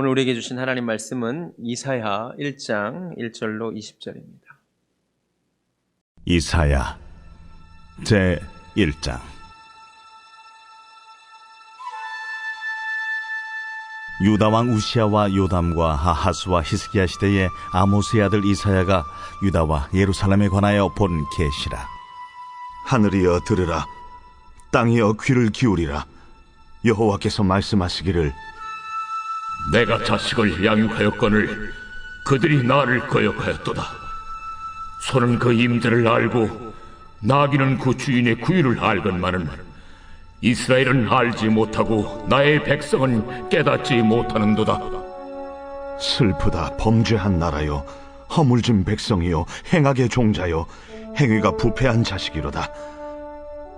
오늘 우리에게 주신 하나님 말씀은 이사야 1장 1절로 20절입니다. 이사야 제1장. 유다왕 우시야와 요담과 아하스와 히스기야 시대에 아모스의 아들 이사야가 유다와 예루살렘에 관하여 본 계시라. 하늘이여 들으라, 땅이여 귀를 기울이라. 여호와께서 말씀하시기를, 내가 자식을 양육하였거늘 그들이 나를 거역하였도다. 소는 그 임자를 알고 나귀는 그 주인의 구유를 알건만은 이스라엘은 알지 못하고 나의 백성은 깨닫지 못하는도다. 슬프다, 범죄한 나라요, 허물진 백성이요, 행악의 종자요, 행위가 부패한 자식이로다.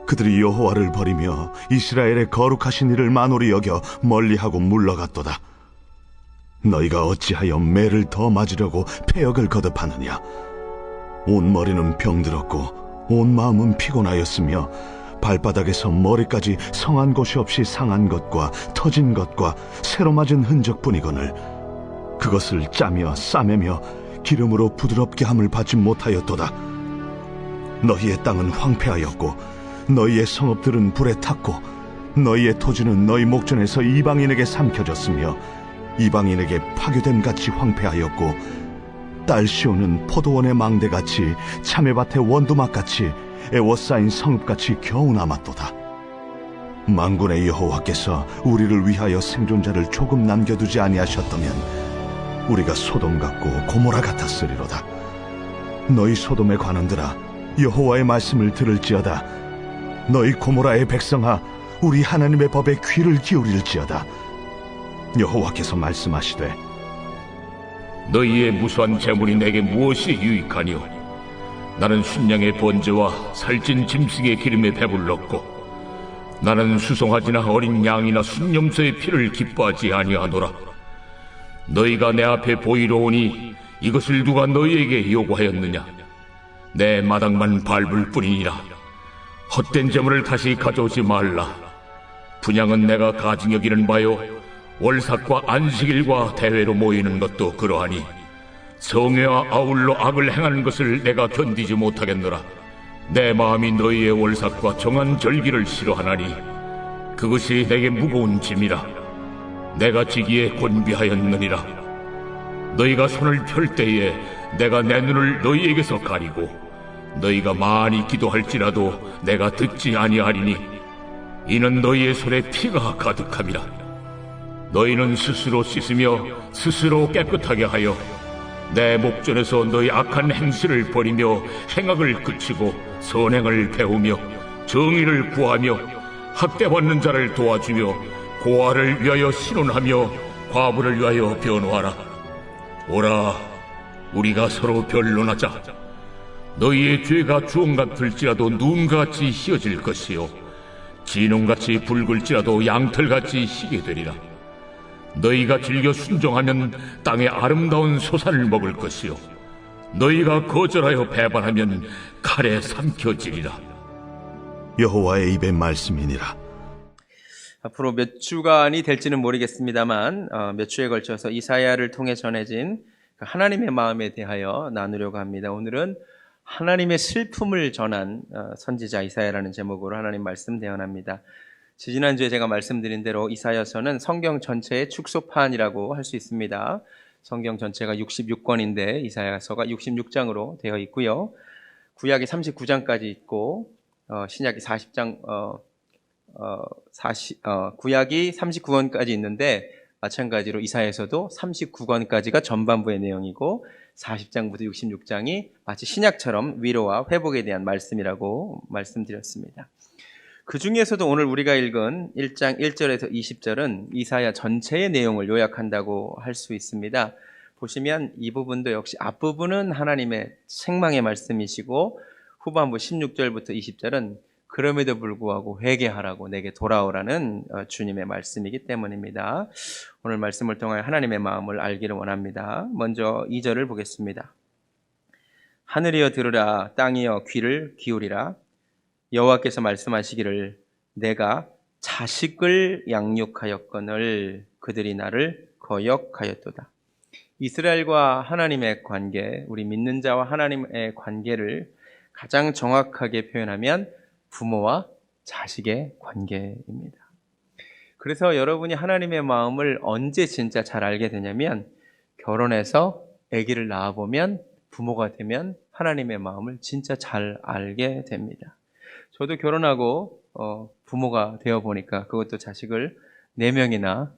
그들이 여호와를 버리며 이스라엘의 거룩하신 이를 만홀히 여겨 멀리하고 물러갔도다. 너희가 어찌하여 매를 더 맞으려고 패역을 거듭하느냐? 온 머리는 병들었고 온 마음은 피곤하였으며 발바닥에서 머리까지 성한 곳이 없이 상한 것과 터진 것과 새로 맞은 흔적뿐이거늘 그것을 짜며 싸매며 기름으로 부드럽게 함을 받지 못하였도다. 너희의 땅은 황폐하였고 너희의 성읍들은 불에 탔고 너희의 토지는 너희 목전에서 이방인에게 삼켜졌으며 이방인에게 파괴됨 같이 황폐하였고 딸 시온은 포도원의 망대같이 참외밭의 원두막같이 애워싸인 성읍같이 겨우 남았도다. 만군의 여호와께서 우리를 위하여 생존자를 조금 남겨두지 아니하셨다면 우리가 소돔 같고 고모라 같았으리로다. 너희 소돔의 관원들아, 여호와의 말씀을 들을지어다. 너희 고모라의 백성아, 우리 하나님의 법에 귀를 기울일지어다. 여호와께서 말씀하시되, 너희의 무수한 재물이 내게 무엇이 유익하니요? 나는 순양의 번제와 살찐 짐승의 기름에 배불렀고 나는 수송아지나 어린 양이나 순염소의 피를 기뻐하지 아니하노라. 너희가 내 앞에 보이러 오니 이것을 누가 너희에게 요구하였느냐? 내 마당만 밟을 뿐이니라. 헛된 재물을 다시 가져오지 말라. 분향은 내가 가증 여기는 바요, 월삭과 안식일과 대회로 모이는 것도 그러하니 성회와 아울러 악을 행하는 것을 내가 견디지 못하겠노라. 내 마음이 너희의 월삭과 정한 절기를 싫어하나니 그것이 내게 무거운 짐이라. 내가 지기에 곤비하였느니라. 너희가 손을 펼 때에 내가 내 눈을 너희에게서 가리고 너희가 많이 기도할지라도 내가 듣지 아니하리니 이는 너희의 손에 피가 가득함이라. 너희는 스스로 씻으며 스스로 깨끗하게 하여 내 목전에서 너희 악한 행실을 버리며 행악을 그치고 선행을 배우며 정의를 구하며 학대받는 자를 도와주며 고아를 위하여 신원하며 과부를 위하여 변호하라. 오라, 우리가 서로 변론하자. 너희의 죄가 주홍 같을지라도 눈같이 희어질 것이요 진홍같이 붉을지라도 양털같이 희게 되리라. 너희가 즐겨 순종하면 땅의 아름다운 소산을 먹을 것이요 너희가 거절하여 배반하면 칼에 삼켜지리라. 여호와의 입의 말씀이니라. 앞으로 몇 주간이 될지는 모르겠습니다만 몇 주에 걸쳐서 이사야를 통해 전해진 하나님의 마음에 대하여 나누려고 합니다. 오늘은 하나님의 슬픔을 전한 선지자 이사야라는 제목으로 하나님 말씀 대언합니다. 지난주에 제가 말씀드린 대로 이사야서는 성경 전체의 축소판이라고 할 수 있습니다. 성경 전체가 66권인데 이사야서가 66장으로 되어 있고요. 구약이 39장까지 있고 신약이 40장, 구약이 39권까지 있는데 마찬가지로 이사야서도 39권까지가 전반부의 내용이고 40장부터 66장이 마치 신약처럼 위로와 회복에 대한 말씀이라고 말씀드렸습니다. 그 중에서도 오늘 우리가 읽은 1장 1절에서 20절은 이사야 전체의 내용을 요약한다고 할 수 있습니다. 보시면 이 부분도 역시 앞부분은 하나님의 책망의 말씀이시고 후반부 16절부터 20절은 그럼에도 불구하고 회개하라고 내게 돌아오라는 주님의 말씀이기 때문입니다. 오늘 말씀을 통하여 하나님의 마음을 알기를 원합니다. 먼저 2절을 보겠습니다. 하늘이여 들으라, 땅이여 귀를 기울이라. 여호와께서 말씀하시기를 내가 자식을 양육하였거늘 그들이 나를 거역하였도다. 이스라엘과 하나님의 관계, 우리 믿는 자와 하나님의 관계를 가장 정확하게 표현하면 부모와 자식의 관계입니다. 그래서 여러분이 하나님의 마음을 언제 진짜 잘 알게 되냐면 결혼해서 아기를 낳아보면 부모가 되면 하나님의 마음을 진짜 잘 알게 됩니다. 저도 결혼하고 부모가 되어보니까 그것도 자식을 4명이나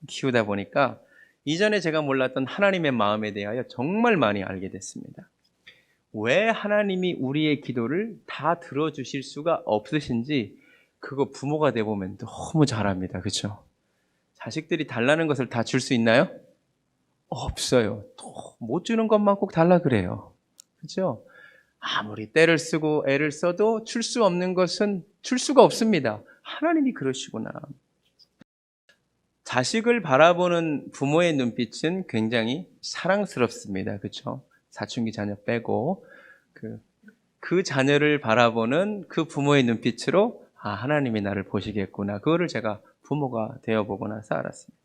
키우다 보니까 이전에 제가 몰랐던 하나님의 마음에 대하여 정말 많이 알게 됐습니다. 왜 하나님이 우리의 기도를 다 들어주실 수가 없으신지 그거 부모가 되어보면 너무 잘 압니다. 그렇죠? 자식들이 달라는 것을 다 줄 수 있나요? 없어요. 또 못 주는 것만 꼭 달라 그래요. 그렇죠? 아무리 때를 쓰고 애를 써도 줄 수 없는 것은 줄 수가 없습니다. 하나님이 그러시구나. 자식을 바라보는 부모의 눈빛은 굉장히 사랑스럽습니다. 그렇죠? 사춘기 자녀 빼고 그 자녀를 바라보는 그 부모의 눈빛으로 하나님이 나를 보시겠구나. 그거를 제가 부모가 되어보고 나서 알았습니다.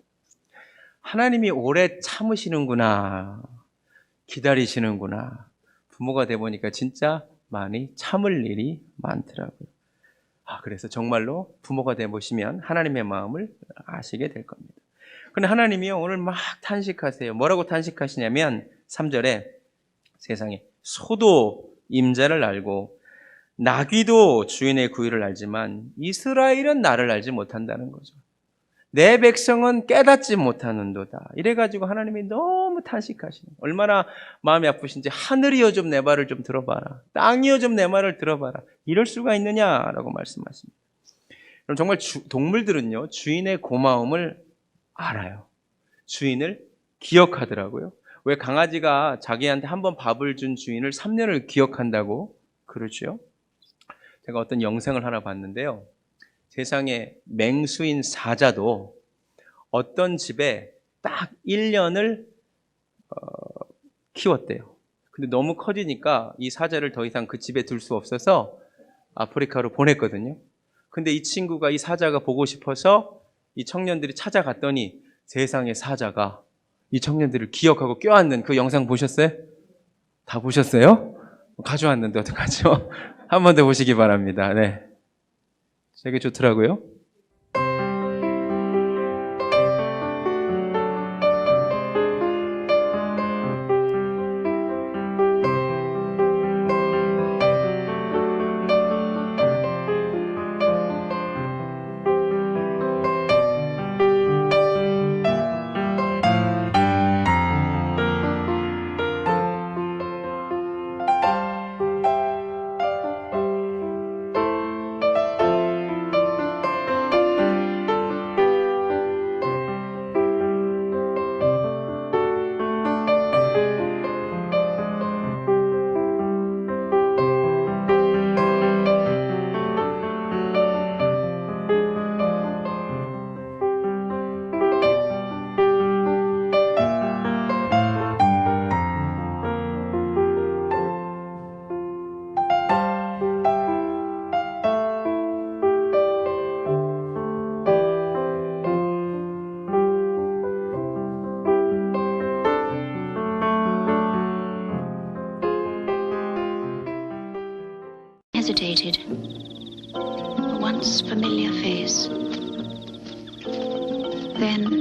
하나님이 오래 참으시는구나. 기다리시는구나. 부모가 되어보니까 진짜 많이 참을 일이 많더라고요. 그래서 정말로 부모가 되어보시면 하나님의 마음을 아시게 될 겁니다. 그런데 하나님이요, 오늘 막 탄식하세요. 뭐라고 탄식하시냐면 3절에 세상에 소도 임자를 알고 나귀도 주인의 구유를 알지만 이스라엘은 나를 알지 못한다는 거죠. 내 백성은 깨닫지 못하는도다. 이래가지고 하나님이 너무 탄식하시는 거예요. 얼마나 마음이 아프신지 하늘이여 좀 내 말을 좀 들어봐라. 땅이여 좀 내 말을 들어봐라. 이럴 수가 있느냐라고 말씀하십니다. 그럼 정말 동물들은요, 주인의 고마움을 알아요. 주인을 기억하더라고요. 왜 강아지가 자기한테 한번 밥을 준 주인을 3년을 기억한다고 그러죠? 제가 어떤 영상을 하나 봤는데요. 세상에 맹수인 사자도 어떤 집에 딱 1년을 키웠대요. 근데 너무 커지니까 이 사자를 더 이상 그 집에 둘 수 없어서 아프리카로 보냈거든요. 근데 이 친구가 이 사자가 보고 싶어서 이 청년들이 찾아갔더니 세상에 사자가 이 청년들을 기억하고 껴안는 그 영상 보셨어요? 다 보셨어요? 가져왔는데 어떡하죠? 한 번 더 보시기 바랍니다. 네, 되게 좋더라고요. Hesitated. A once familiar face. Then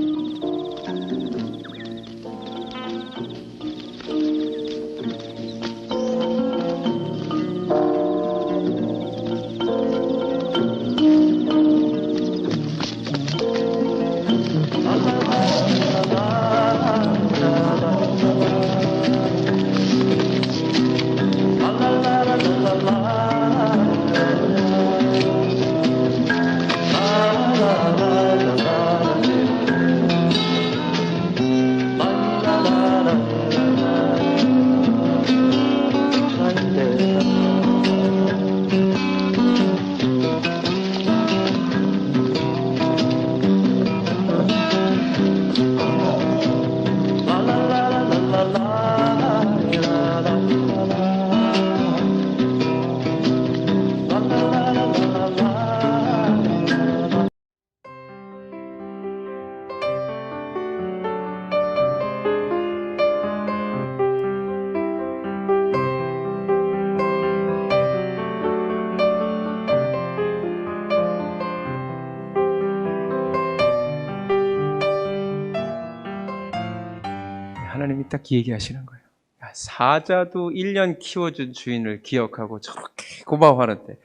딱 얘기하시는 거예요. 야, 사자도 1년 키워준 주인을 기억하고 저렇게 고마워하는데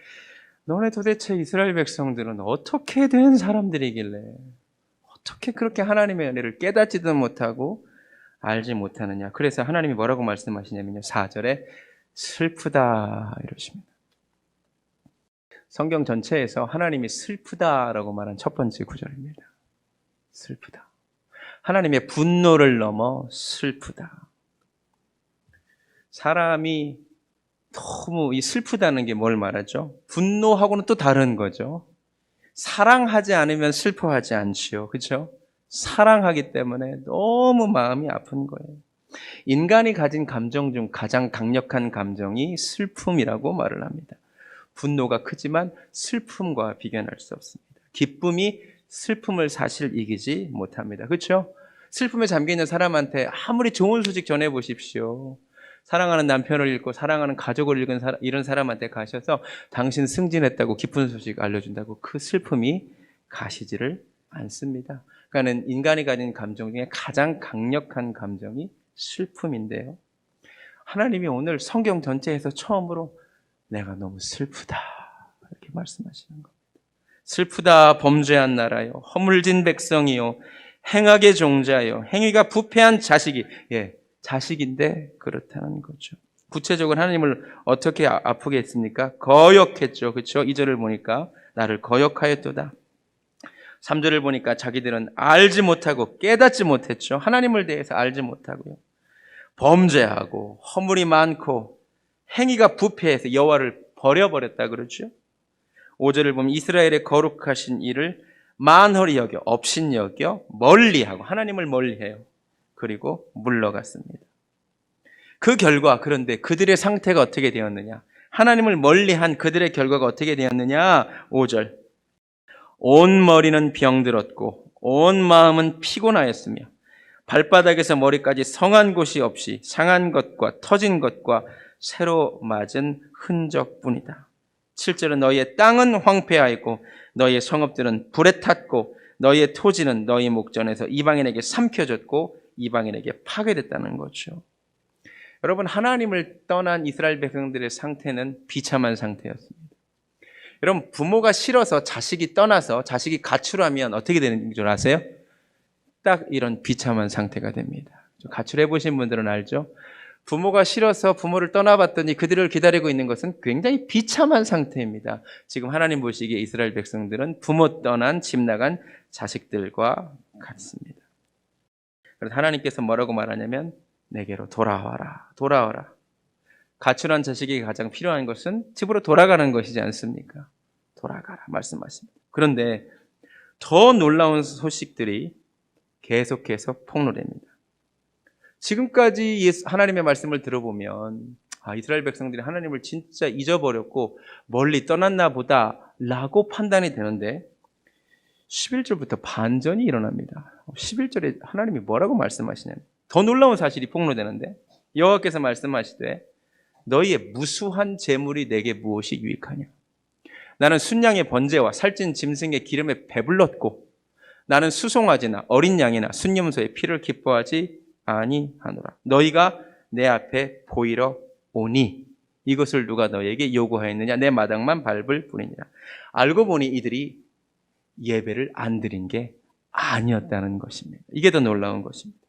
너네 도대체 이스라엘 백성들은 어떻게 된 사람들이길래 어떻게 그렇게 하나님의 은혜를 깨닫지도 못하고 알지 못하느냐. 그래서 하나님이 뭐라고 말씀하시냐면요. 4절에 슬프다 이러십니다. 성경 전체에서 하나님이 슬프다라고 말한 첫 번째 구절입니다. 슬프다. 하나님의 분노를 넘어 슬프다. 사람이 너무 이 슬프다는 게 뭘 말하죠? 분노하고는 또 다른 거죠. 사랑하지 않으면 슬퍼하지 않지요. 그렇죠? 사랑하기 때문에 너무 마음이 아픈 거예요. 인간이 가진 감정 중 가장 강력한 감정이 슬픔이라고 말을 합니다. 분노가 크지만 슬픔과 비교할 수 없습니다. 기쁨이 슬픔을 사실 이기지 못합니다. 그렇죠? 슬픔에 잠겨있는 사람한테 아무리 좋은 소식 전해보십시오. 사랑하는 남편을 잃고 사랑하는 가족을 잃은 사람한테 가셔서 당신 승진했다고 기쁜 소식 알려준다고 그 슬픔이 가시지를 않습니다. 그러니까 인간이 가진 감정 중에 가장 강력한 감정이 슬픔인데요. 하나님이 오늘 성경 전체에서 처음으로 내가 너무 슬프다 이렇게 말씀하시는 겁니다. 슬프다 범죄한 나라요, 허물진 백성이요, 행악의 종자요, 행위가 부패한 자식이, 자식인데 그렇다는 거죠. 구체적으로 하나님을 어떻게 아프게 했습니까? 거역했죠. 그렇죠? 2절을 보니까 나를 거역하였도다. 3절을 보니까 자기들은 알지 못하고 깨닫지 못했죠. 하나님을 대해서 알지 못하고요. 범죄하고 허물이 많고 행위가 부패해서 여호와를 버려버렸다 그러죠. 5절을 보면 이스라엘의 거룩하신 이를 만홀히 여겨, 업신여겨 멀리하고 하나님을 멀리해요. 그리고 물러갔습니다. 그 결과 그런데 그들의 상태가 어떻게 되었느냐? 하나님을 멀리한 그들의 결과가 어떻게 되었느냐? 5절 온 머리는 병들었고 온 마음은 피곤하였으며 발바닥에서 머리까지 성한 곳이 없이 상한 것과 터진 것과 새로 맞은 흔적뿐이다. 7절은 너희의 땅은 황폐하였고 너희의 성읍들은 불에 탔고 너희의 토지는 너희 목전에서 이방인에게 삼켜졌고 이방인에게 파괴됐다는 거죠. 여러분, 하나님을 떠난 이스라엘 백성들의 상태는 비참한 상태였습니다. 여러분, 부모가 싫어서 자식이 떠나서 자식이 가출하면 어떻게 되는 줄 아세요? 딱 이런 비참한 상태가 됩니다. 가출해 보신 분들은 알죠? 부모가 싫어서 부모를 떠나봤더니 그들을 기다리고 있는 것은 굉장히 비참한 상태입니다. 지금 하나님 보시기에 이스라엘 백성들은 부모 떠난 집 나간 자식들과 같습니다. 그래서 하나님께서 뭐라고 말하냐면 내게로 돌아와라, 돌아와라. 가출한 자식에게 가장 필요한 것은 집으로 돌아가는 것이지 않습니까? 돌아가라 말씀하십니다. 그런데 더 놀라운 소식들이 계속해서 폭로됩니다. 지금까지 하나님의 말씀을 들어보면 이스라엘 백성들이 하나님을 진짜 잊어버렸고 멀리 떠났나 보다 라고 판단이 되는데 11절부터 반전이 일어납니다. 11절에 하나님이 뭐라고 말씀하시냐면 더 놀라운 사실이 폭로되는데 여호와께서 말씀하시되 너희의 무수한 재물이 내게 무엇이 유익하냐? 나는 순양의 번제와 살찐 짐승의 기름에 배불렀고 나는 수송아지나 어린 양이나 순념소의 피를 기뻐하지 아니하노라. 너희가 내 앞에 보이러 오니 이것을 누가 너희에게 요구하였느냐? 내 마당만 밟을 뿐이니라. 알고 보니 이들이 예배를 안 드린 게 아니었다는 것입니다. 이게 더 놀라운 것입니다.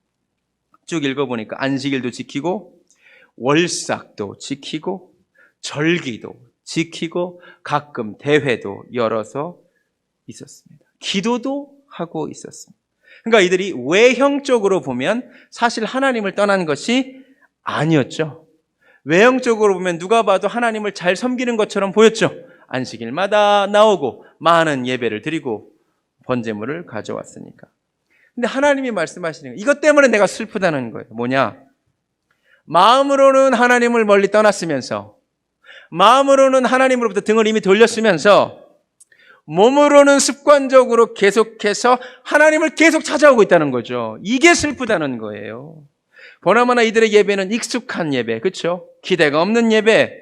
쭉 읽어보니까 안식일도 지키고 월삭도 지키고 절기도 지키고 가끔 대회도 열어서 있었습니다. 기도도 하고 있었습니다. 그러니까 이들이 외형적으로 보면 사실 하나님을 떠난 것이 아니었죠. 외형적으로 보면 누가 봐도 하나님을 잘 섬기는 것처럼 보였죠. 안식일마다 나오고 많은 예배를 드리고 번제물을 가져왔으니까. 근데 하나님이 말씀하시는 거예요. 이것 때문에 내가 슬프다는 거예요. 뭐냐? 마음으로는 하나님을 멀리 떠났으면서 마음으로는 하나님으로부터 등을 이미 돌렸으면서 몸으로는 습관적으로 계속해서 하나님을 계속 찾아오고 있다는 거죠. 이게 슬프다는 거예요. 보나마나 이들의 예배는 익숙한 예배, 그렇죠? 기대가 없는 예배,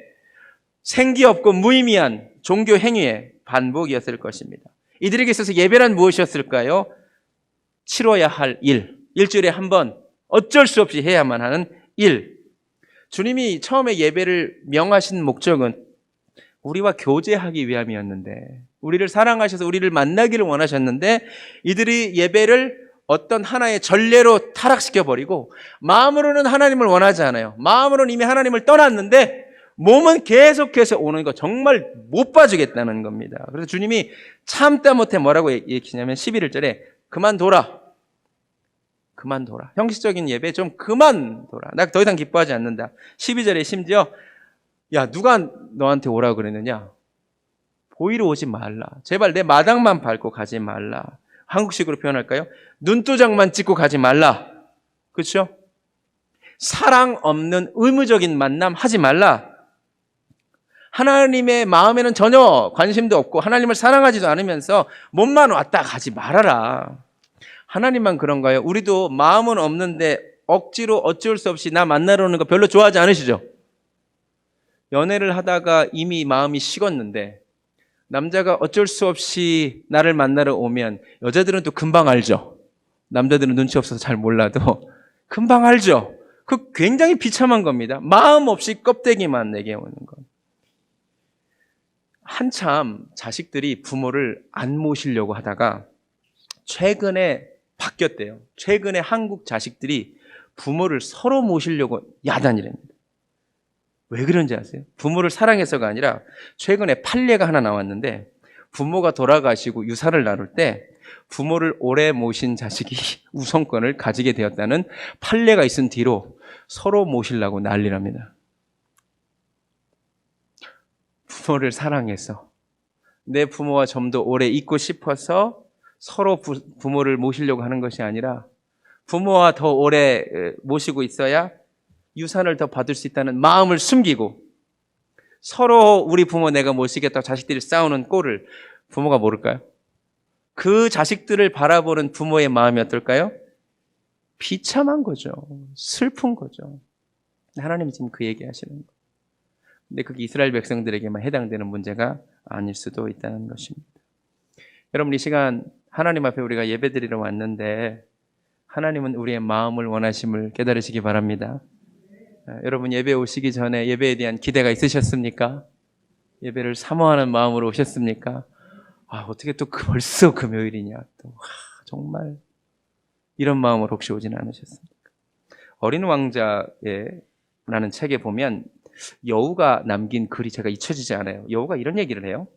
생기 없고 무의미한 종교 행위의 반복이었을 것입니다. 이들에게 있어서 예배란 무엇이었을까요? 치러야 할 일, 일주일에 한 번 어쩔 수 없이 해야만 하는 일. 주님이 처음에 예배를 명하신 목적은 우리와 교제하기 위함이었는데, 우리를 사랑하셔서 우리를 만나기를 원하셨는데, 이들이 예배를 어떤 하나의 전례로 타락시켜버리고 마음으로는 하나님을 원하지 않아요. 마음으로는 이미 하나님을 떠났는데 몸은 계속해서 오는 거 정말 못 봐주겠다는 겁니다. 그래서 주님이 참다 못해 뭐라고 얘기하냐면 11절에 그만둬라. 그만둬라. 형식적인 예배 좀 그만둬라. 나 더 이상 기뻐하지 않는다. 12절에 심지어 야, 누가 너한테 오라고 그랬느냐? 보이러 오지 말라. 제발 내 마당만 밟고 가지 말라. 한국식으로 표현할까요? 눈도장만 찍고 가지 말라. 그렇죠? 사랑 없는 의무적인 만남 하지 말라. 하나님의 마음에는 전혀 관심도 없고 하나님을 사랑하지도 않으면서 몸만 왔다 가지 말아라. 하나님만 그런가요? 우리도 마음은 없는데 억지로 어쩔 수 없이 나 만나러 오는 거 별로 좋아하지 않으시죠? 연애를 하다가 이미 마음이 식었는데 남자가 어쩔 수 없이 나를 만나러 오면 여자들은 또 금방 알죠. 남자들은 눈치 없어서 잘 몰라도 금방 알죠. 그 굉장히 비참한 겁니다. 마음 없이 껍데기만 내게 오는 것. 한참 자식들이 부모를 안 모시려고 하다가 최근에 바뀌었대요. 최근에 한국 자식들이 부모를 서로 모시려고 야단이랍니다. 왜 그런지 아세요? 부모를 사랑해서가 아니라 최근에 판례가 하나 나왔는데 부모가 돌아가시고 유산을 나눌 때 부모를 오래 모신 자식이 우선권을 가지게 되었다는 판례가 있은 뒤로 서로 모시려고 난리랍니다. 부모를 사랑해서 내 부모와 좀 더 오래 있고 싶어서 서로 부모를 모시려고 하는 것이 아니라 부모와 더 오래 모시고 있어야 유산을 더 받을 수 있다는 마음을 숨기고 서로 우리 부모 내가 모시겠다고 자식들이 싸우는 꼴을 부모가 모를까요? 그 자식들을 바라보는 부모의 마음이 어떨까요? 비참한 거죠. 슬픈 거죠. 하나님이 지금 그 얘기하시는 거예요. 근데 그게 이스라엘 백성들에게만 해당되는 문제가 아닐 수도 있다는 것입니다. 여러분, 이 시간 하나님 앞에 우리가 예배드리러 왔는데 하나님은 우리의 마음을 원하심을 깨달으시기 바랍니다. 여러분, 예배 오시기 전에 예배에 대한 기대가 있으셨습니까? 예배를 사모하는 마음으로 오셨습니까? 어떻게 또 벌써 금요일이냐. 또 정말 이런 마음으로 혹시 오진 않으셨습니까? 어린 왕자라는 책에 보면 여우가 남긴 글이 제가 잊혀지지 않아요. 여우가 이런 얘기를 해요.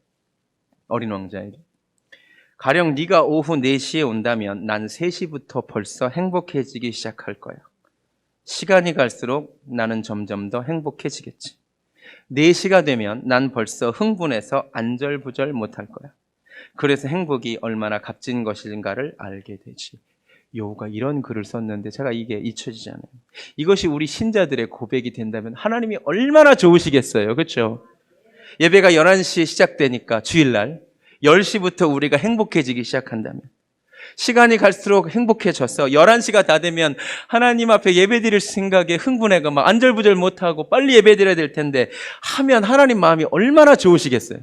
어린 왕자에게. 가령 네가 오후 4시에 온다면 난 3시부터 벌써 행복해지기 시작할 거야. 시간이 갈수록 나는 점점 더 행복해지겠지. 4시가 되면 난 벌써 흥분해서 안절부절 못할 거야. 그래서 행복이 얼마나 값진 것인가를 알게 되지. 여우가 이런 글을 썼는데 제가 이게 잊혀지지 않아요. 이것이 우리 신자들의 고백이 된다면 하나님이 얼마나 좋으시겠어요. 그렇죠? 예배가 11시에 시작되니까 주일날 10시부터 우리가 행복해지기 시작한다면 시간이 갈수록 행복해져서 11시가 다 되면 하나님 앞에 예배드릴 생각에 흥분해가 막 안절부절 못하고 빨리 예배드려야 될 텐데 하면 하나님 마음이 얼마나 좋으시겠어요.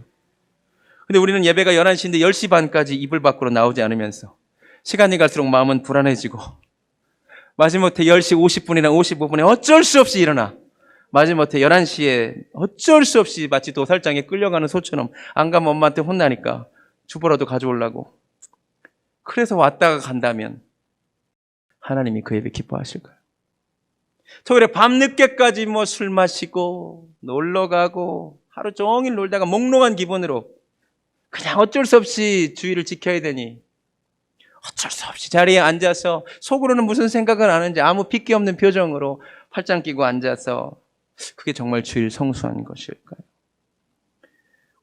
근데 우리는 예배가 11시인데 10시 반까지 이불 밖으로 나오지 않으면서 시간이 갈수록 마음은 불안해지고 마지못해 10시 50분이나 55분에 어쩔 수 없이 일어나 마지못해 11시에 어쩔 수 없이 마치 도살장에 끌려가는 소처럼 안 가면 엄마한테 혼나니까 주보라도 가져오려고. 그래서 왔다가 간다면 하나님이 그 예배 기뻐하실까요? 토요일에 밤늦게까지 술 마시고 놀러 가고 하루 종일 놀다가 몽롱한 기분으로 그냥 어쩔 수 없이 주의를 지켜야 되니 어쩔 수 없이 자리에 앉아서 속으로는 무슨 생각은 하는지 아무 핏기 없는 표정으로 팔짱 끼고 앉아서 그게 정말 주일 성수한 것일까요?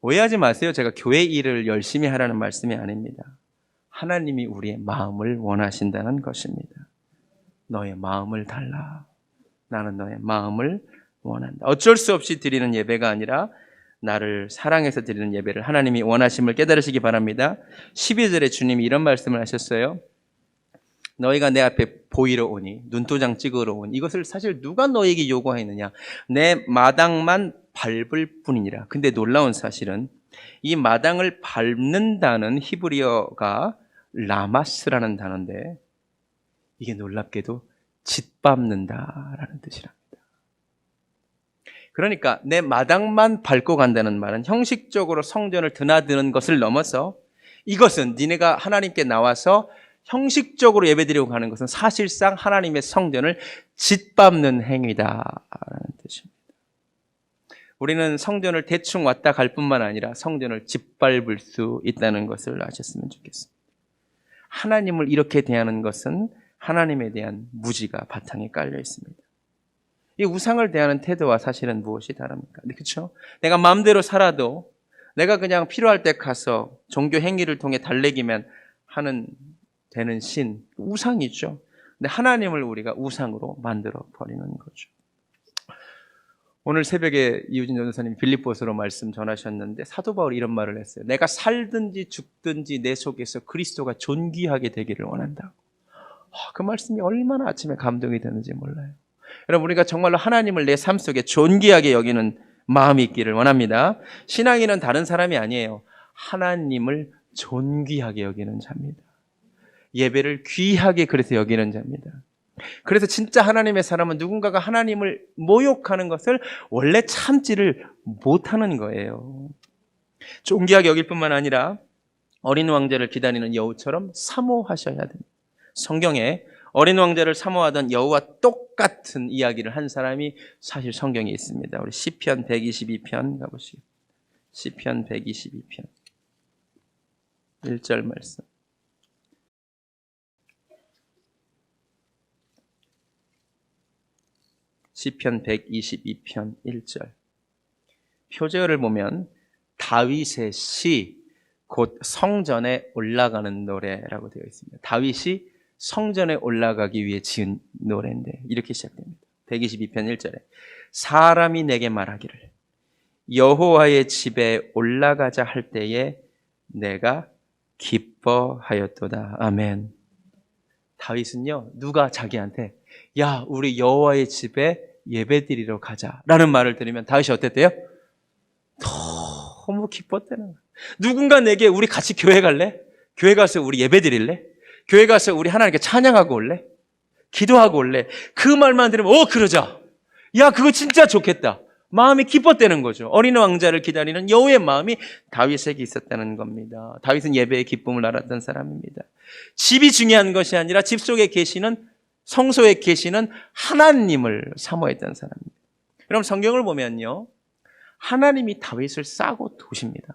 오해하지 마세요. 제가 교회 일을 열심히 하라는 말씀이 아닙니다. 하나님이 우리의 마음을 원하신다는 것입니다. 너의 마음을 달라. 나는 너의 마음을 원한다. 어쩔 수 없이 드리는 예배가 아니라 나를 사랑해서 드리는 예배를 하나님이 원하심을 깨달으시기 바랍니다. 12절에 주님이 이런 말씀을 하셨어요. 너희가 내 앞에 보이러 오니 눈도장 찍으러 오니 이것을 사실 누가 너에게 요구하였느냐. 내 마당만 밟을 뿐이니라. 근데 놀라운 사실은 이 마당을 밟는다는 히브리어가 라마스라는 단어인데 이게 놀랍게도 짓밟는다라는 뜻이랍니다. 그러니까 내 마당만 밟고 간다는 말은 형식적으로 성전을 드나드는 것을 넘어서 이것은 니네가 하나님께 나와서 형식적으로 예배드리고 가는 것은 사실상 하나님의 성전을 짓밟는 행위다라는 뜻입니다. 우리는 성전을 대충 왔다 갈 뿐만 아니라 성전을 짓밟을 수 있다는 것을 아셨으면 좋겠습니다. 하나님을 이렇게 대하는 것은 하나님에 대한 무지가 바탕에 깔려 있습니다. 이 우상을 대하는 태도와 사실은 무엇이 다릅니까? 그렇죠? 내가 마음대로 살아도 내가 그냥 필요할 때 가서 종교 행위를 통해 달래기만 하는 되는 신, 우상이죠. 근데 하나님을 우리가 우상으로 만들어 버리는 거죠. 오늘 새벽에 이우진 전도사님 빌립보서로 말씀 전하셨는데 사도 바울이 이런 말을 했어요. 내가 살든지 죽든지 내 속에서 그리스도가 존귀하게 되기를 원한다. 그 말씀이 얼마나 아침에 감동이 되는지 몰라요. 여러분, 우리가 정말로 하나님을 내 삶 속에 존귀하게 여기는 마음이 있기를 원합니다. 신앙인은 다른 사람이 아니에요. 하나님을 존귀하게 여기는 자입니다. 예배를 귀하게 그래서 여기는 자입니다. 그래서 진짜 하나님의 사람은 누군가가 하나님을 모욕하는 것을 원래 참지를 못하는 거예요. 존귀하게 여길 뿐만 아니라 어린 왕자를 기다리는 여우처럼 사모하셔야 됩니다. 성경에 어린 왕자를 사모하던 여우와 똑같은 이야기를 한 사람이 사실 성경에 있습니다. 우리 시편 122편 가보시죠. 시편 122편 1절 말씀. 시편 122편 1절. 표제어를 보면 다윗의 시, 곧 성전에 올라가는 노래라고 되어 있습니다. 다윗이 성전에 올라가기 위해 지은 노래인데 이렇게 시작됩니다. 122편 1절에 사람이 내게 말하기를 여호와의 집에 올라가자 할 때에 내가 기뻐하였도다. 아멘. 다윗은요, 누가 자기한테 야, 우리 여호와의 집에 예배드리러 가자라는 말을 들으면 다윗이 어땠대요? 너무 기뻤다는 거예요. 누군가 내게 우리 같이 교회 갈래? 교회 가서 우리 예배드릴래? 교회 가서 우리 하나님께 찬양하고 올래? 기도하고 올래? 그 말만 들으면 그러자. 야, 그거 진짜 좋겠다. 마음이 기뻤다는 거죠. 어린 왕자를 기다리는 여우의 마음이 다윗에게 있었다는 겁니다. 다윗은 예배의 기쁨을 알았던 사람입니다. 집이 중요한 것이 아니라 집 속에 계시는, 성소에 계시는 하나님을 사모했던 사람입니다. 여러분, 성경을 보면요, 하나님이 다윗을 싸고 도십니다.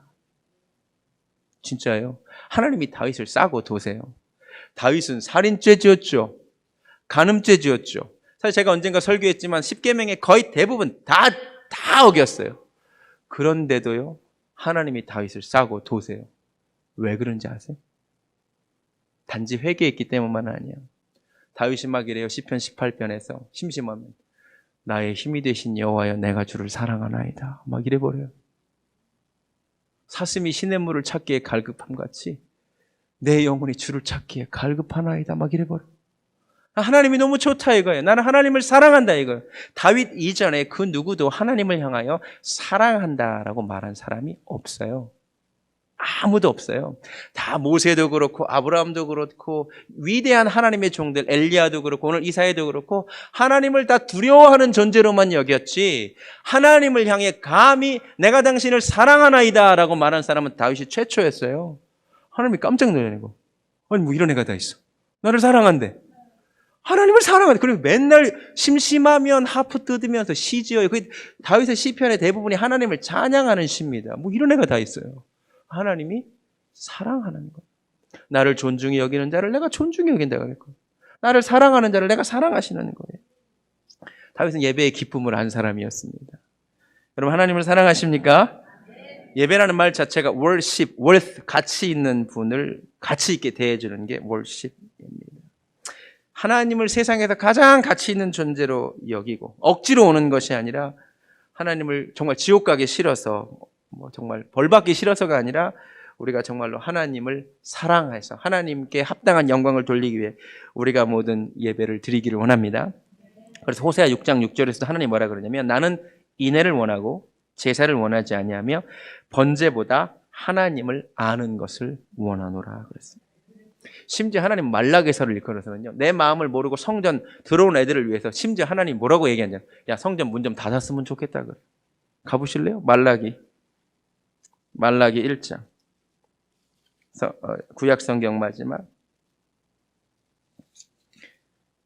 진짜예요. 하나님이 다윗을 싸고 도세요. 다윗은 살인죄 지었죠. 간음죄 지었죠. 사실 제가 언젠가 설교했지만 10계명의 거의 대부분 다 어겼어요. 그런데도요, 하나님이 다윗을 싸고 도세요. 왜 그런지 아세요? 단지 회개했기 때문만 아니에요. 다윗이 막 이래요. 시편 18편에서 심심하면 나의 힘이 되신 여호와여, 내가 주를 사랑하나이다. 막 이래버려요. 사슴이 시냇물을 찾기에 갈급함 같이 내 영혼이 주를 찾기에 갈급하나이다. 막 이래버려. 하나님이 너무 좋다 이거예요. 나는 하나님을 사랑한다 이거예요. 다윗 이전에 그 누구도 하나님을 향하여 사랑한다라고 말한 사람이 없어요. 아무도 없어요. 다 모세도 그렇고 아브라함도 그렇고 위대한 하나님의 종들 엘리야도 그렇고 오늘 이사야도 그렇고 하나님을 다 두려워하는 존재로만 여겼지, 하나님을 향해 감히 내가 당신을 사랑하나이다 라고 말한 사람은 다윗이 최초였어요. 하나님이 깜짝 놀라고, 아니 뭐 이런 애가 다 있어. 나를 사랑한대. 하나님을 사랑한대. 그리고 맨날 심심하면 하프 뜯으면서 시 지어요. 그 다윗의 시편의 대부분이 하나님을 찬양하는 시입니다. 뭐 이런 애가 다 있어요. 하나님이 사랑하는 것. 나를 존중히 여기는 자를 내가 존중히 여긴다고 했고, 나를 사랑하는 자를 내가 사랑하시는 거예요. 다윗은 예배의 기쁨을 안 사람이었습니다. 여러분, 하나님을 사랑하십니까? 예배라는 말 자체가 worship, worth, 가치 있는 분을 가치 있게 대해주는 게 worship입니다. 하나님을 세상에서 가장 가치 있는 존재로 여기고 억지로 오는 것이 아니라 하나님을 정말 지옥 가기 싫어서, 정말 벌 받기 싫어서가 아니라 우리가 정말로 하나님을 사랑해서 하나님께 합당한 영광을 돌리기 위해 우리가 모든 예배를 드리기를 원합니다. 그래서 호세아 6장 6절에서도 하나님이 뭐라 그러냐면 나는 인애를 원하고 제사를 원하지 아니하며 번제보다 하나님을 아는 것을 원하노라 그랬습니다. 심지어 하나님 말라기서를 일컬어서는요, 내 마음을 모르고 성전 들어온 애들을 위해서 심지어 하나님 뭐라고 얘기하냐, 야 성전 문 좀 닫았으면 좋겠다 그래. 가보실래요? 말라기 1장 구약 성경 마지막.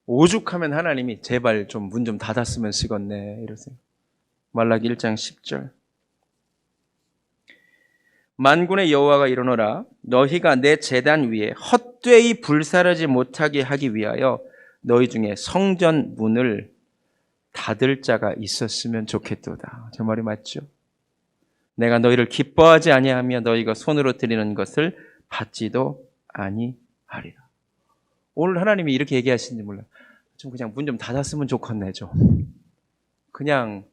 오죽하면 하나님이 제발 좀 문 좀 닫았으면 쓰겄네 이러세요. 말라기 1장 10절. 만군의 여호와가 이르노라, 너희가 내 제단 위에 헛되이 불사르지 못하게 하기 위하여 너희 중에 성전 문을 닫을 자가 있었으면 좋겠도다. 저 말이 맞죠? 내가 너희를 기뻐하지 아니하며 너희가 손으로 드리는 것을 받지도 아니하리라. 오늘 하나님이 이렇게 얘기하시는지 몰라요. 좀 그냥 문 좀 닫았으면 좋겠네 좀. 그냥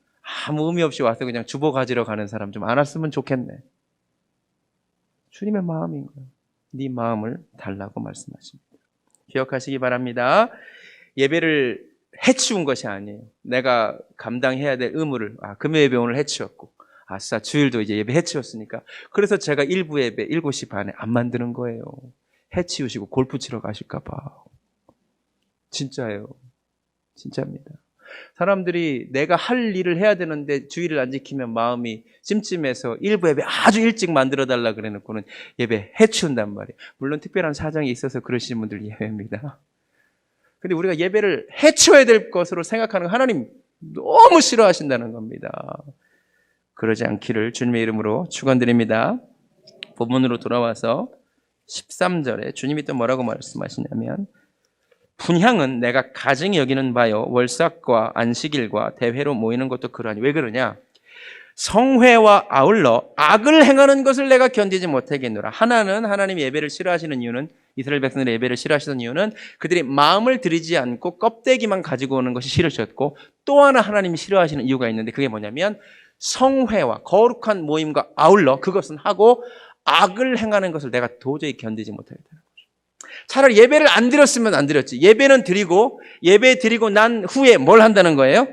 아무 의미 없이 와서 그냥 주보 가지러 가는 사람 좀 안 왔으면 좋겠네. 주님의 마음인 거예요. 네 마음을 달라고 말씀하십니다. 기억하시기 바랍니다. 예배를 해치운 것이 아니에요. 내가 감당해야 될 의무를, 금요 예배 오늘 해치웠고, 아싸 주일도 이제 예배 해치웠으니까 그래서 제가 일부 예배 7시 반에 안 만드는 거예요. 해치우시고 골프 치러 가실까 봐. 진짜예요. 진짜입니다. 사람들이 내가 할 일을 해야 되는데 주일을 안 지키면 마음이 찜찜해서 일부 예배 아주 일찍 만들어달라 그래 놓고는 예배 해치운단 말이에요. 물론 특별한 사정이 있어서 그러시는 분들 예외입니다. 근데 우리가 예배를 해치워야 될 것으로 생각하는 하나님 너무 싫어하신다는 겁니다. 그러지 않기를 주님의 이름으로 축원드립니다. 본문으로 돌아와서 13절에 주님이 또 뭐라고 말씀하시냐면, 분향은 내가 가증히 여기는 바요 월삭과 안식일과 대회로 모이는 것도 그러하니. 왜 그러냐? 성회와 아울러 악을 행하는 것을 내가 견디지 못하겠노라. 하나는 하나님 예배를 싫어하시는 이유는, 이스라엘 백성들의 예배를 싫어하시는 이유는 그들이 마음을 들이지 않고 껍데기만 가지고 오는 것이 싫으셨고, 또 하나 하나님이 싫어하시는 이유가 있는데 그게 뭐냐면 성회와 거룩한 모임과 아울러 그것은 하고 악을 행하는 것을 내가 도저히 견디지 못하겠다는 거죠. 차라리 예배를 안 드렸으면 안 드렸지. 예배는 드리고, 예배 드리고 난 후에 뭘 한다는 거예요?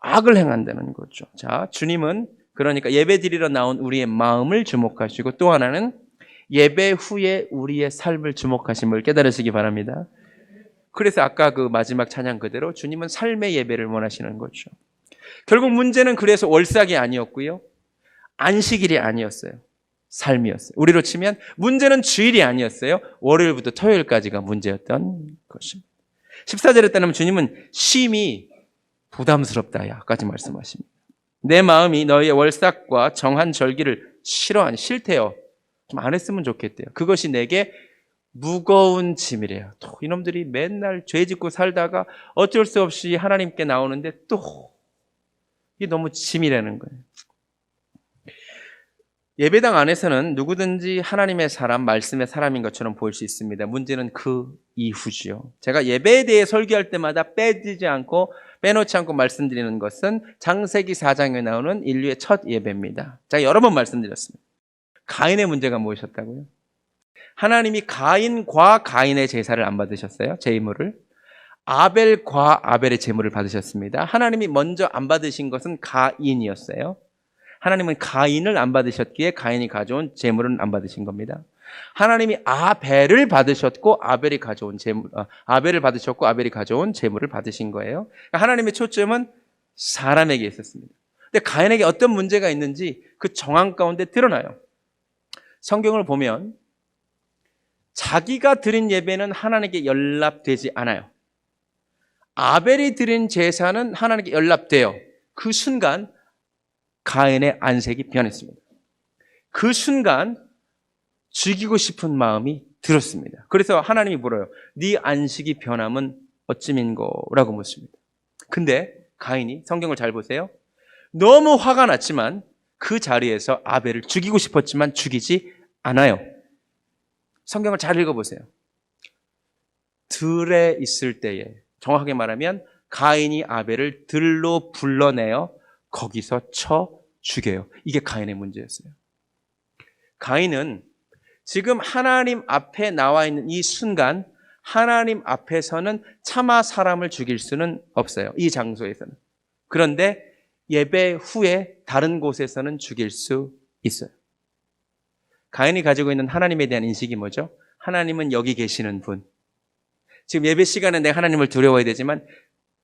악을 행한다는 거죠. 자, 주님은 그러니까 예배 드리러 나온 우리의 마음을 주목하시고, 또 하나는 예배 후에 우리의 삶을 주목하심을 깨달으시기 바랍니다. 그래서 아까 그 마지막 찬양 그대로 주님은 삶의 예배를 원하시는 거죠. 결국 문제는 그래서 월삭이 아니었고요, 안식일이 아니었어요. 삶이었어요. 우리로 치면 문제는 주일이 아니었어요. 월요일부터 토요일까지가 문제였던 것입니다. 14절에 따르면 주님은 심히 부담스럽다야까지 말씀하십니다. 내 마음이 너희의 월삭과 정한 절기를 싫대요. 좀 안 했으면 좋겠대요. 그것이 내게 무거운 짐이래요. 또 이놈들이 맨날 죄 짓고 살다가 어쩔 수 없이 하나님께 나오는데 또 이게 너무 짐이라는 거예요. 예배당 안에서는 누구든지 하나님의 사람, 말씀의 사람인 것처럼 보일 수 있습니다. 문제는 그 이후지요. 제가 예배에 대해 설교할 때마다 빼놓지 않고 말씀드리는 것은 창세기 4장에 나오는 인류의 첫 예배입니다. 제가 여러 번 말씀드렸습니다. 가인의 문제가 무엇이었다고요? 하나님이 가인과 가인의 제사를 안 받으셨어요. 제물을. 아벨과 아벨의 제물을 받으셨습니다. 하나님이 먼저 안 받으신 것은 가인이었어요. 하나님은 가인을 안 받으셨기에 가인이 가져온 제물은 안 받으신 겁니다. 하나님이 아벨을 받으셨고 아벨이 받으셨고 아벨이 가져온 제물을 받으신 거예요. 그러니까 하나님의 초점은 사람에게 있었습니다. 근데 가인에게 어떤 문제가 있는지 그 정황 가운데 드러나요. 성경을 보면 자기가 드린 예배는 하나님께 연락되지 않아요. 아벨이 드린 제사는 하나님께 연락돼요. 그 순간 가인의 안색이 변했습니다. 그 순간 죽이고 싶은 마음이 들었습니다. 그래서 하나님이 물어요. 네 안식이 변함은 어찌민고라고 묻습니다. 근데 가인이, 성경을 잘 보세요, 너무 화가 났지만 그 자리에서 아벨을 죽이고 싶었지만 죽이지 않아요. 성경을 잘 읽어보세요. 들에 있을 때에, 정확하게 말하면 가인이 아벨을 들로 불러내어 거기서 쳐 죽여요. 이게 가인의 문제였어요. 가인은 지금 하나님 앞에 나와 있는 이 순간 하나님 앞에서는 차마 사람을 죽일 수는 없어요. 이 장소에서는. 그런데 예배 후에 다른 곳에서는 죽일 수 있어요. 가인이 가지고 있는 하나님에 대한 인식이 뭐죠? 하나님은 여기 계시는 분. 지금 예배 시간에 내가 하나님을 두려워해야 되지만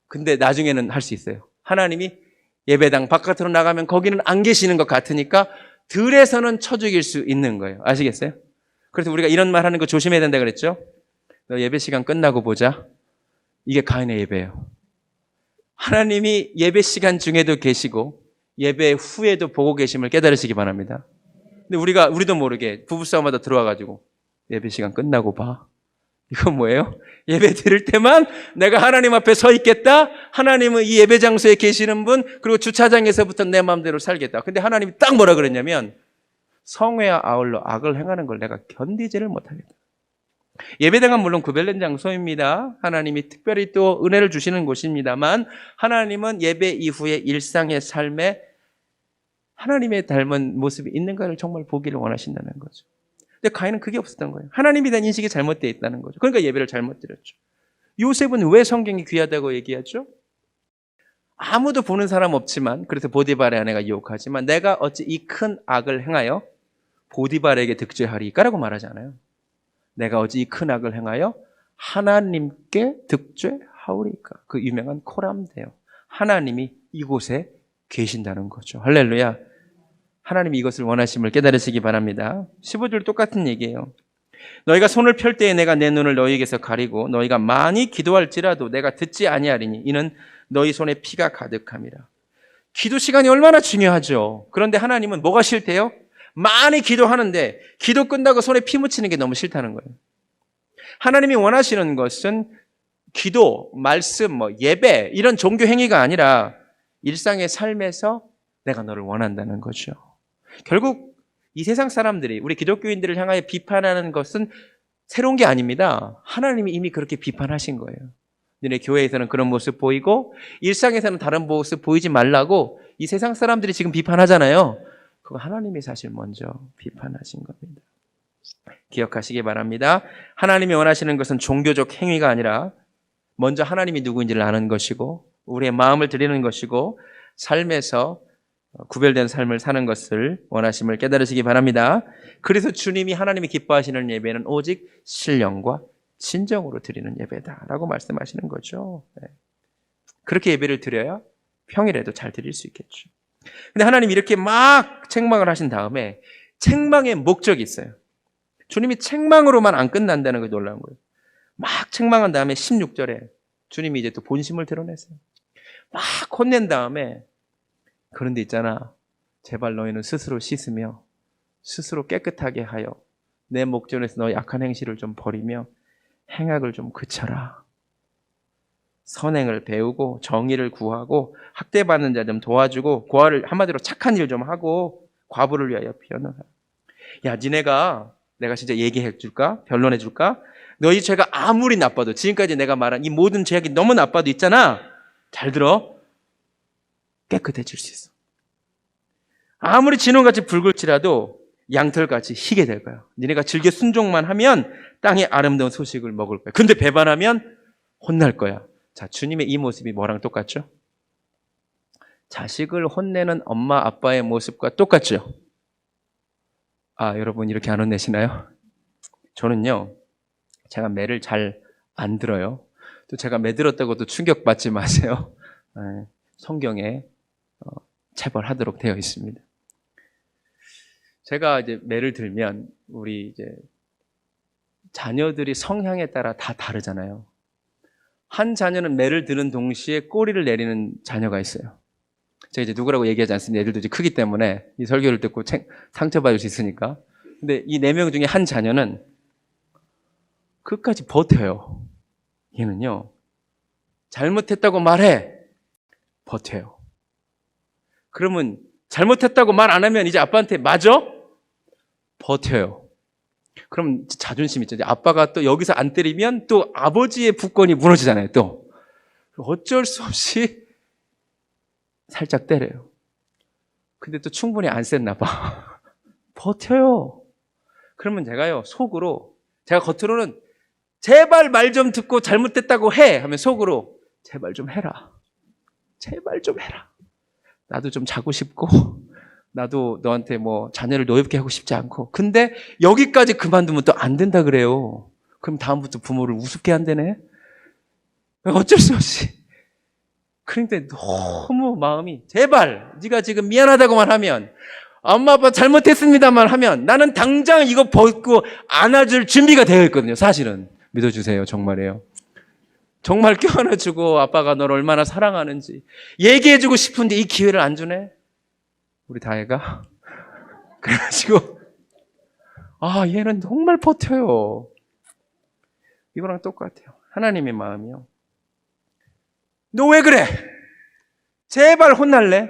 근데 나중에는 할 수 있어요. 하나님이 예배당 바깥으로 나가면 거기는 안 계시는 것 같으니까 들에서는 쳐 죽일 수 있는 거예요. 아시겠어요? 그래서 우리가 이런 말 하는 거 조심해야 된다 그랬죠? 너 예배 시간 끝나고 보자. 이게 가인의 예배예요. 하나님이 예배 시간 중에도 계시고 예배 후에도 보고 계심을 깨달으시기 바랍니다. 근데 우리도 모르게 부부싸움하다 들어와가지고 예배 시간 끝나고 봐. 이건 뭐예요? 예배 드릴 때만 내가 하나님 앞에 서 있겠다. 하나님은 이 예배 장소에 계시는 분, 그리고 주차장에서부터 내 마음대로 살겠다. 근데 하나님이 딱 뭐라 그랬냐면 성회와 아울러 악을 행하는 걸 내가 견디지를 못하겠다. 예배당은 물론 구별된 장소입니다. 하나님이 특별히 또 은혜를 주시는 곳입니다만 하나님은 예배 이후에 일상의 삶에 하나님의 닮은 모습이 있는가를 정말 보기를 원하신다는 거죠. 근데 가인은 그게 없었던 거예요. 하나님에 대한 인식이 잘못되어 있다는 거죠. 그러니까 예배를 잘못 드렸죠. 요셉은 왜 성경이 귀하다고 얘기하죠? 아무도 보는 사람 없지만, 그래서 보디발의 아내가 유혹하지만 내가 어찌 이 큰 악을 행하여 보디발에게 득죄하리까라고 말하잖아요. 내가 어찌 이 큰 악을 행하여 하나님께 득죄하오리까. 그 유명한 코람데요. 하나님이 이곳에 계신다는 거죠. 할렐루야. 하나님이 이것을 원하심을 깨달으시기 바랍니다. 15절 똑같은 얘기예요. 너희가 손을 펼 때에 내가 내 눈을 너희에게서 가리고 너희가 많이 기도할지라도 내가 듣지 아니하리니 이는 너희 손에 피가 가득함이라. 기도 시간이 얼마나 중요하죠. 그런데 하나님은 뭐가 싫대요? 많이 기도하는데 기도 끝나고 손에 피 묻히는 게 너무 싫다는 거예요. 하나님이 원하시는 것은 기도, 말씀, 예배 이런 종교 행위가 아니라 일상의 삶에서 내가 너를 원한다는 거죠. 결국 이 세상 사람들이 우리 기독교인들을 향하여 비판하는 것은 새로운 게 아닙니다. 하나님이 이미 그렇게 비판하신 거예요. 너네 교회에서는 그런 모습 보이고 일상에서는 다른 모습 보이지 말라고 이 세상 사람들이 지금 비판하잖아요. 그거 하나님이 사실 먼저 비판하신 겁니다. 기억하시기 바랍니다. 하나님이 원하시는 것은 종교적 행위가 아니라 먼저 하나님이 누구인지를 아는 것이고 우리의 마음을 드리는 것이고 삶에서 구별된 삶을 사는 것을 원하심을 깨달으시기 바랍니다. 그래서 주님이 하나님이 기뻐하시는 예배는 오직 신령과 진정으로 드리는 예배다라고 말씀하시는 거죠. 그렇게 예배를 드려야 평일에도 잘 드릴 수 있겠죠. 근데 하나님이 이렇게 막 책망을 하신 다음에 책망의 목적이 있어요. 주님이 책망으로만 안 끝난다는 게 놀라운 거예요. 막 책망한 다음에 16절에 주님이 이제 또 본심을 드러내세요. 막 혼낸 다음에 그런데 있잖아. 제발 너희는 스스로 씻으며 스스로 깨끗하게 하여 내 목전에서 너희 악한 행실을 좀 버리며 행악을 좀 그쳐라. 선행을 배우고 정의를 구하고 학대받는 자 좀 도와주고 고아를 한마디로 착한 일 좀 하고 과부를 위하여 피어나라. 야, 니네가 내가 진짜 얘기해 줄까? 변론해 줄까? 너희 죄가 아무리 나빠도 지금까지 내가 말한 이 모든 죄악이 너무 나빠도 있잖아. 잘 들어. 깨끗해질 수 있어. 아무리 진홍같이 붉을지라도 양털같이 희게 될 거야. 니네가 즐겨 순종만 하면 땅의 아름다운 소식을 먹을 거야. 근데 배반하면 혼날 거야. 자, 주님의 이 모습이 뭐랑 똑같죠? 자식을 혼내는 엄마 아빠의 모습과 똑같죠? 아, 여러분 이렇게 안 혼내시나요? 저는요, 제가 매를 잘 안 들어요. 또 제가 매 들었다고 또 충격받지 마세요. 성경에 체벌하도록 되어 있습니다. 제가 이제 매를 들면 우리 이제 자녀들이 성향에 따라 다 다르잖아요. 한 자녀는 매를 드는 동시에 꼬리를 내리는 자녀가 있어요. 제가 이제 누구라고 얘기하지 않습니다. 애들도 이제 크기 때문에 이 설교를 듣고 상처받을 수 있으니까. 근데 이 4명 중에 한 자녀는 끝까지 버텨요. 얘는요, 잘못했다고 말해. 버텨요. 그러면 잘못했다고 말 안 하면 이제 아빠한테 맞아? 버텨요. 그럼 자존심 있죠. 아빠가 또 여기서 안 때리면 또 아버지의 부권이 무너지잖아요. 또 어쩔 수 없이 살짝 때려요. 근데 또 충분히 안 셌나 봐. 버텨요. 그러면 제가요, 속으로, 제가 겉으로는 제발 말 좀 듣고 잘못됐다고 해 하면 속으로 제발 좀 해라. 제발 좀 해라. 나도 좀 자고 싶고 나도 너한테 뭐 자녀를 노엽게 하고 싶지 않고. 근데 여기까지 그만두면 또 안 된다 그래요. 그럼 다음부터 부모를 우습게 한다네? 어쩔 수 없이. 그런데 너무 마음이, 제발 네가 지금 미안하다고만 하면, 엄마 아빠 잘못했습니다만 하면 나는 당장 이거 벗고 안아줄 준비가 되어 있거든요. 사실은 믿어주세요. 정말이에요. 정말 껴안아주고 아빠가 널 얼마나 사랑하는지 얘기해주고 싶은데 이 기회를 안 주네. 우리 다혜가. 그래가지고 얘는 정말 버텨요. 이거랑 똑같아요. 하나님의 마음이요. 너 왜 그래? 제발 혼날래?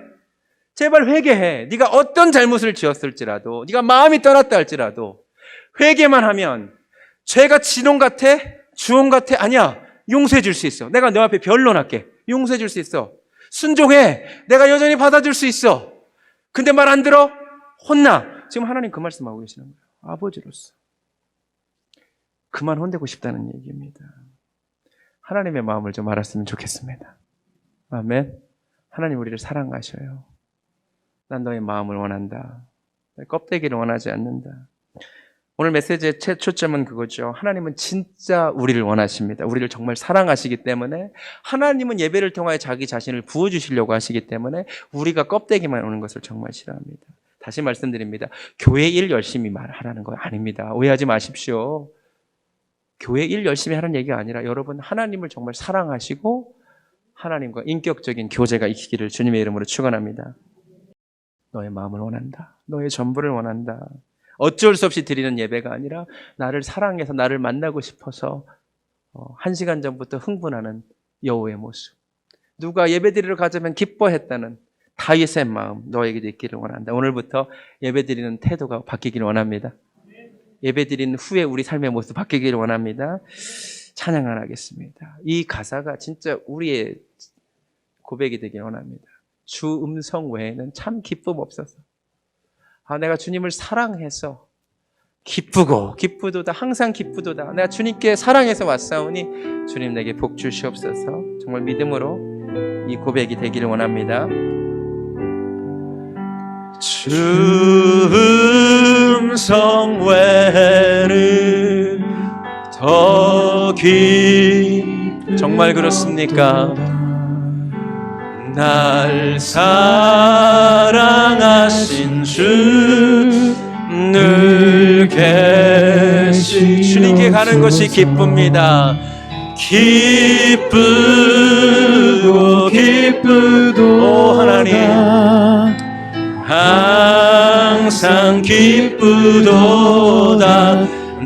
제발 회개해. 네가 어떤 잘못을 지었을지라도, 네가 마음이 떠났다 할지라도 회개만 하면 죄가 진홍 같아? 주홍 같아? 아니야. 용서해 줄 수 있어. 내가 너 앞에 변론할게. 용서해 줄 수 있어. 순종해. 내가 여전히 받아줄 수 있어. 근데 말 안 들어? 혼나. 지금 하나님 그 말씀하고 계시는 거예요. 아버지로서. 그만 혼내고 싶다는 얘기입니다. 하나님의 마음을 좀 알았으면 좋겠습니다. 아멘. 하나님 우리를 사랑하셔요. 난 너의 마음을 원한다. 껍데기를 원하지 않는다. 오늘 메시지의 초점은 그거죠. 하나님은 진짜 우리를 원하십니다. 우리를 정말 사랑하시기 때문에, 하나님은 예배를 통하여 자기 자신을 부어주시려고 하시기 때문에 우리가 껍데기만 오는 것을 정말 싫어합니다. 다시 말씀드립니다. 교회 일 열심히 말하라는 거 아닙니다. 오해하지 마십시오. 교회 일 열심히 하는 얘기가 아니라 여러분 하나님을 정말 사랑하시고 하나님과 인격적인 교제가 있기를 주님의 이름으로 축원합니다. 너의 마음을 원한다. 너의 전부를 원한다. 어쩔 수 없이 드리는 예배가 아니라 나를 사랑해서 나를 만나고 싶어서 1시간 전부터 흥분하는 여호의 모습. 누가 예배드리러 가자면 기뻐했다는 다윗의 마음 너에게도 있기를 원한다. 오늘부터 예배드리는 태도가 바뀌기를 원합니다. 예배드리는 후에 우리 삶의 모습 바뀌기를 원합니다. 찬양 안 하겠습니다. 이 가사가 진짜 우리의 고백이 되기를 원합니다. 주 음성 외에는 참 기쁨 없어서. 내가 주님을 사랑해서 기쁘도다 항상 기쁘도다. 내가 주님께 사랑해서 왔사오니 주님 내게 복 주시옵소서. 정말 믿음으로 이 고백이 되기를 원합니다. 주 음성 외에는 더 정말 그렇습니까? 날 사랑하신 주 늘 계시. 주님께 가는 것이 기쁩니다. 기쁘도 하나님 항상 기쁘도다.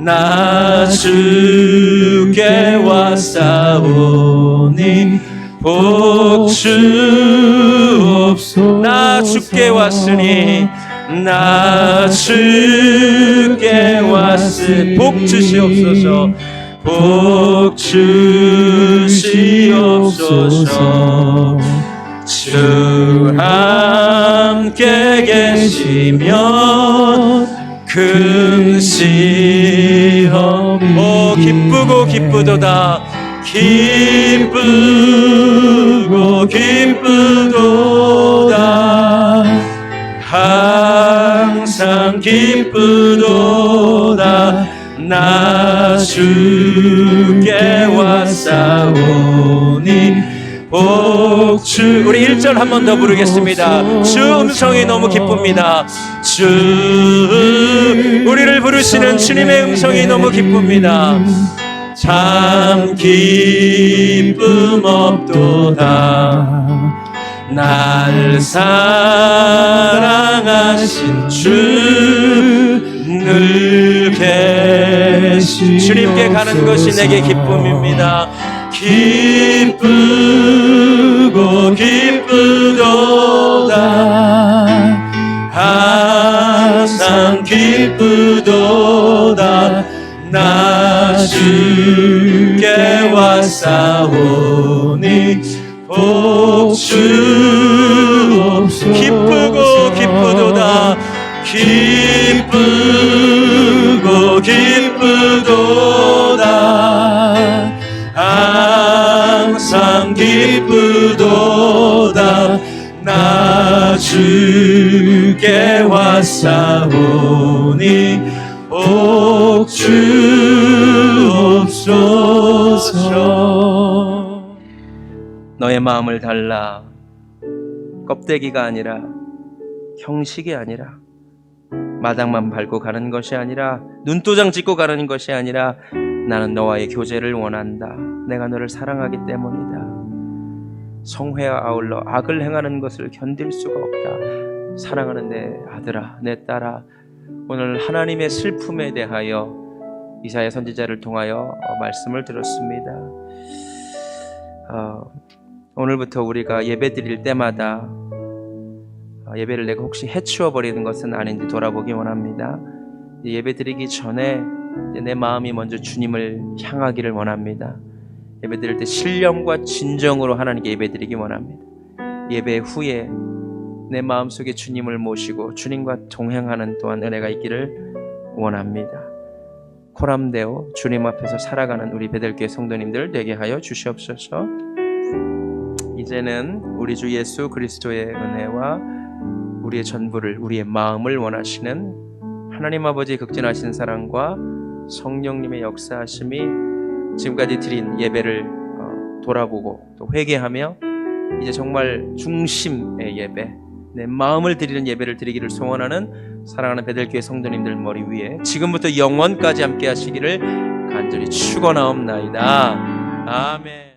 나 주께 왔사오니 복 주옵소서. 나 주께 왔으니 나 주께 왔으니 복 주시옵소서. 복 주시옵소서. 주 함께 계시면 금시 없니. 기쁘도다. 기쁘도다. 항상 기쁘도다. 나 주께 왔사오니 복 주. 우리 1절 한 번 더 부르겠습니다. 주 음성이 너무 기쁩니다. 주 우리를 부르시는 주님의 음성이 너무 기쁩니다. 참 기쁨 없도다. 날 사랑하신 주 늘 계시. 주님께 가는 것이 내게 기쁨입니다. 기쁘도다. 항상 기쁘도다. 나 주께 왔사오니 복 주옵소서. 기쁘도다. 기쁘도다. 항상 기쁘도다. 나 주께 왔사오니 복 주옵소서. 너의 마음을 달라. 껍데기가 아니라, 형식이 아니라, 마당만 밟고 가는 것이 아니라, 눈도장 찍고 가는 것이 아니라, 나는 너와의 교제를 원한다. 내가 너를 사랑하기 때문이다. 성회와 아울러 악을 행하는 것을 견딜 수가 없다. 사랑하는 내 아들아, 내 딸아, 오늘 하나님의 슬픔에 대하여 이사야 선지자를 통하여 말씀을 들었습니다. 오늘부터 우리가 예배 드릴 때마다 예배를 내가 혹시 해치워 버리는 것은 아닌지 돌아보기 원합니다. 예배 드리기 전에 내 마음이 먼저 주님을 향하기를 원합니다. 예배 드릴 때 신령과 진정으로 하나님께 예배 드리기 원합니다. 예배 후에 내 마음속에 주님을 모시고 주님과 동행하는 또한 은혜가 있기를 원합니다. 코람데오 주님 앞에서 살아가는 우리 베델교회 성도님들 되게 하여 주시옵소서. 이제는 우리 주 예수 그리스도의 은혜와 우리의 전부를, 우리의 마음을 원하시는 하나님 아버지의 극진하신 사랑과 성령님의 역사하심이 지금까지 드린 예배를 돌아보고 또 회개하며 이제 정말 중심의 예배, 내 마음을 드리는 예배를 드리기를 소원하는 사랑하는 베델교회 성도님들 머리 위에 지금부터 영원까지 함께 하시기를 간절히 축원하옵나이다. 아멘.